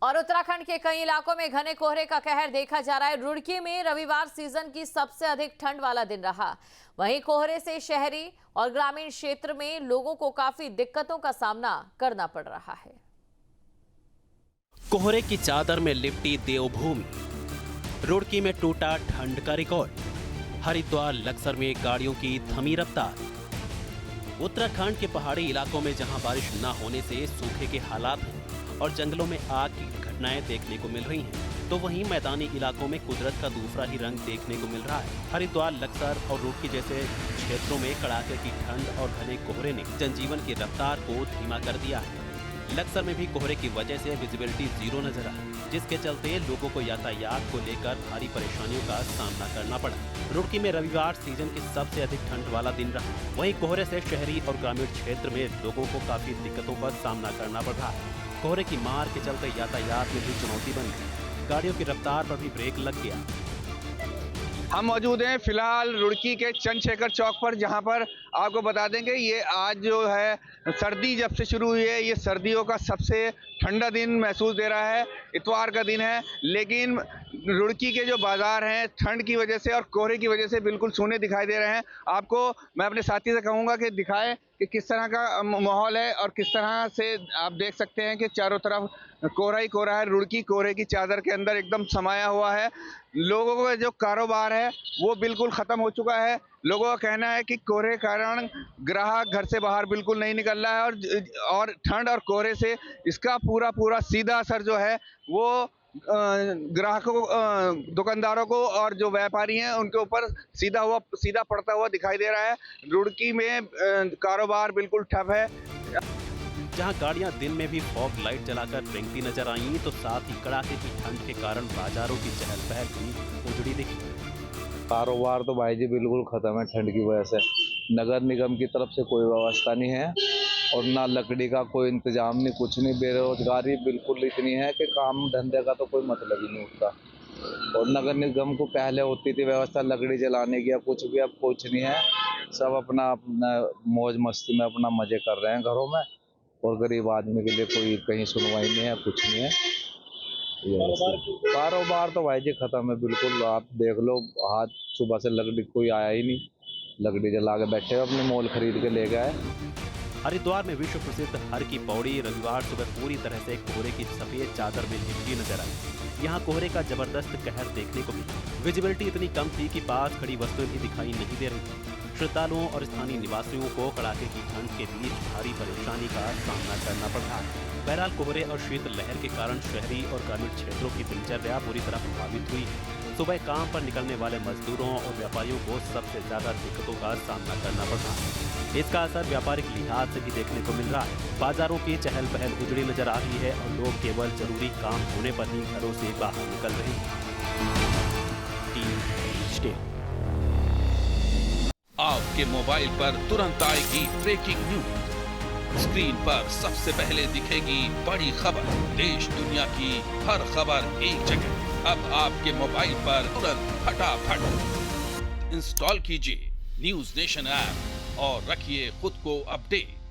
और उत्तराखंड के कई इलाकों में घने कोहरे का कहर देखा जा रहा है। रुड़की में रविवार सीजन की सबसे अधिक ठंड वाला दिन रहा। वहीं कोहरे से शहरी और ग्रामीण क्षेत्र में लोगों को काफी दिक्कतों का सामना करना पड़ रहा है। कोहरे की चादर में लिपटी देवभूमि, रुड़की में टूटा ठंड का रिकॉर्ड। हरिद्वार लक्सर में गाड़ियों की थमी रफ्तार। उत्तराखंड के पहाड़ी इलाकों में जहां बारिश न होने से सूखे के हालात हैं और जंगलों में आग की घटनाएं देखने को मिल रही हैं, तो वहीं मैदानी इलाकों में कुदरत का दूसरा ही रंग देखने को मिल रहा है। हरिद्वार लक्सर और रुड़की जैसे क्षेत्रों में कड़ाके की ठंड और घने कोहरे ने जनजीवन की रफ्तार को धीमा कर दिया है। लक्सर में भी कोहरे की वजह से विजिबिलिटी जीरो नजर आई, जिसके चलते लोगों को यातायात को लेकर भारी परेशानियों का सामना करना पड़ा। रुड़की में रविवार सीजन की सबसे अधिक ठंड वाला दिन रहा। वहीं कोहरे से शहरी और ग्रामीण क्षेत्र में लोगों को काफी दिक्कतों का सामना करना पड़ रहा है। कोहरे की मार के चलते यातायात में भी चुनौती बन गई। गाड़ियों की रफ्तार पर भी ब्रेक लग गया। हम मौजूद हैं फिलहाल रुड़की के चंद्रशेखर चौक पर, जहां पर आपको बता देंगे ये आज जो है सर्दी जब से शुरू हुई है, ये सर्दियों का सबसे ठंडा दिन महसूस दे रहा है। इतवार का दिन है, लेकिन रुड़की के जो बाजार हैं ठंड की वजह से और कोहरे की वजह से बिल्कुल सूने दिखाई दे रहे हैं। आपको मैं अपने साथी से कहूँगा कि दिखाएं कि किस तरह का माहौल है और किस तरह से आप देख सकते हैं कि चारों तरफ कोहरा ही कोहरा है। रुड़की कोहरे की चादर के अंदर एकदम समाया हुआ है। लोगों का जो कारोबार है वो बिल्कुल ख़त्म हो चुका है। लोगों का कहना है कि कोहरे के कारण ग्राहक घर से बाहर बिल्कुल नहीं निकल रहा है और ठंड और कोहरे से इसका पूरा सीधा असर जो है वो ग्राहकों को, दुकानदारों को और जो व्यापारी हैं उनके ऊपर सीधा पड़ता हुआ दिखाई दे रहा है। रुड़की में कारोबार बिल्कुल ठप है। जहां गाड़ियां दिन में भी फॉग लाइट जलाकर रेंगती नजर आईं, तो साथ ही कड़ाके की ठंड के कारण बाजारों की चहल पहल भी उजड़ी दिखी। कारोबार तो भाई जी बिल्कुल खत्म है ठंड की वजह से। नगर निगम की तरफ से कोई व्यवस्था नहीं है और ना लकड़ी का कोई इंतजाम नहीं, कुछ नहीं। बेरोजगारी बिल्कुल इतनी है कि काम धंधे का तो कोई मतलब ही नहीं उठता। और नगर निगम को पहले होती थी व्यवस्था लकड़ी जलाने की, या कुछ भी, अब कुछ नहीं है। सब अपना अपना मौज मस्ती में अपना मजे कर रहे हैं घरों में, और गरीब आदमी के लिए कोई कहीं सुनवाई नहीं है, कुछ नहीं है। कारोबार तो भाई जी खत्म है बिल्कुल। आप देख लो, हाथ सुबह से लकड़ी कोई आया ही नहीं, लकड़ी जला के बैठे अपने मोल खरीद के ले गए। हरिद्वार में विश्व प्रसिद्ध हर की पौड़ी रविवार सुबह पूरी तरह से कोहरे की सफेद चादर में लिपटी नजर आई। यहाँ कोहरे का जबरदस्त कहर देखने को मिला। विजिबिलिटी इतनी कम थी कि पास खड़ी वस्तुएं भी दिखाई नहीं दे रही थी। श्रद्धालुओं और स्थानीय निवासियों को कड़ाके की ठंड के बीच भारी परेशानी का सामना करना पड़ रहा है। बहरहाल कोहरे और शीत लहर के कारण शहरी और ग्रामीण क्षेत्रों की दिनचर्या बुरी तरह प्रभावित हुई। सुबह काम पर निकलने वाले मजदूरों और व्यापारियों को सबसे ज्यादा दिक्कतों का सामना करना पड़ रहा है। इसका असर व्यापारिक लिहाज से भी देखने को मिल रहा है। बाजारों की चहल पहल उजड़ी नजर आ रही है और लोग केवल जरूरी काम होने पर ही घरों से बाहर निकल रहे हैं। आपके मोबाइल पर तुरंत आएगी ब्रेकिंग न्यूज। स्क्रीन पर सबसे पहले दिखेगी बड़ी खबर। देश दुनिया की हर खबर एक जगह। अब आपके मोबाइल पर तुरंत फटाफट इंस्टॉल कीजिए न्यूज़ नेशन ऐप और रखिए खुद को अपडेट।